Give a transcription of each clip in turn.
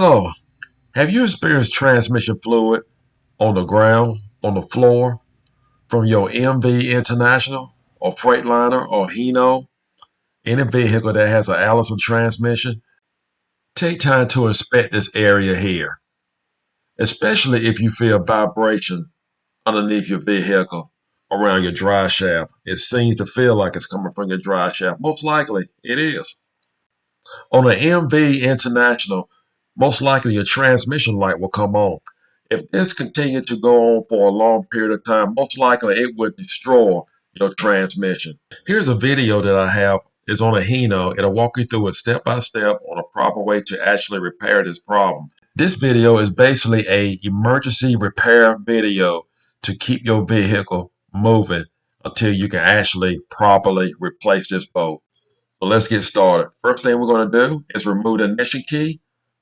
Hello, have you experienced transmission fluid on the ground, on the floor, from your MV International or Freightliner or Hino, any vehicle that has an Allison transmission? Take time to inspect this area here, especially if you feel vibration underneath your vehicle around your drive shaft. It seems to feel like it's coming from your drive shaft. Most likely it is. On an MV International, most likely your transmission light will come on. If this continued to go on for a long period of time, most likely it would destroy your transmission. Here's a video that I have. It's on a Hino. It'll walk you through it step by step on a proper way to actually repair this problem. This video is basically a emergency repair video to keep your vehicle moving until you can actually properly replace this bolt. So let's get started. First thing we're going to do is remove the ignition key,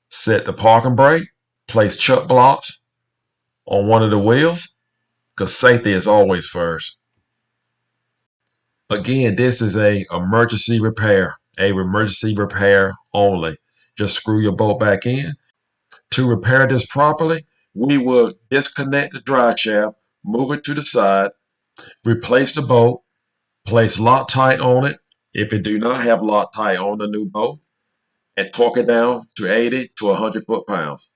set the parking brake, place chuck blocks on one of the wheels, because safety is always first. Again, this is a emergency repair only. Just screw your bolt back in. To repair this properly, we will disconnect the drive shaft, move it to the side, replace the bolt, place Loctite on it if it do not have Loctite on the new bolt, and torque it down to 80 to 100 foot-pounds.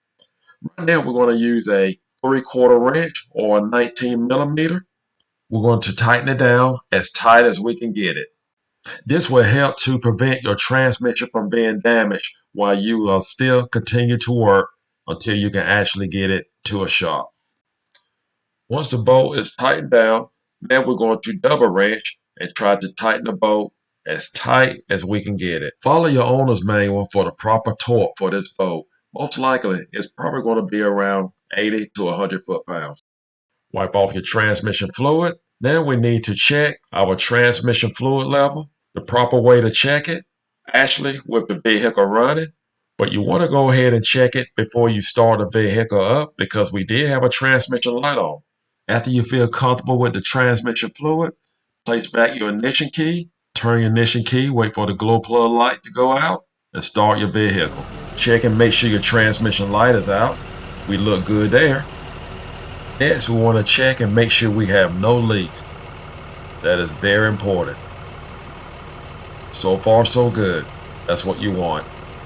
Right now, we're going to use a 3/4 wrench or a 19 millimeter. We're going to tighten it down as tight as we can get it. This will help to prevent your transmission from being damaged while you will still continue to work until you can actually get it to a shop. Once the bolt is tightened down, now we're going to double wrench and try to tighten the bolt as tight as we can get it. Follow your owner's manual for the proper torque for this bolt. Most likely, it's probably going to be around 80 to 100 foot-pounds. Wipe off your transmission fluid. Now we need to check our transmission fluid level. The proper way to check it, actually with the vehicle running, but you want to go ahead and check it before you start the vehicle up because we did have a transmission light on. After you feel comfortable with the transmission fluid, place back your ignition key, turn your ignition key, wait for the glow plug light to go out, and start your vehicle. Check and make sure your transmission light is out. We look good there. Next, we want to check and make sure we have no leaks. That is very important. So far, so good. That's what you want.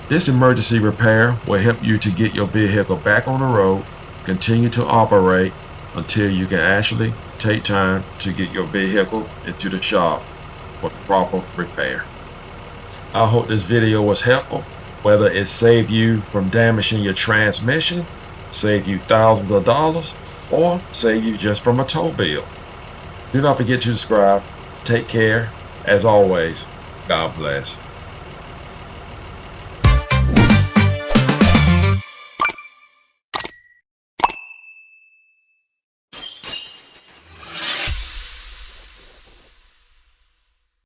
This emergency repair will help you to get your vehicle back on the road, continue to operate until you can actually take time to get your vehicle into the shop for proper repair. I hope this video was helpful, whether it saved you from damaging your transmission, save you thousands of dollars, or save you just from a tow bill. Do not forget to subscribe. Take care. As always, God bless.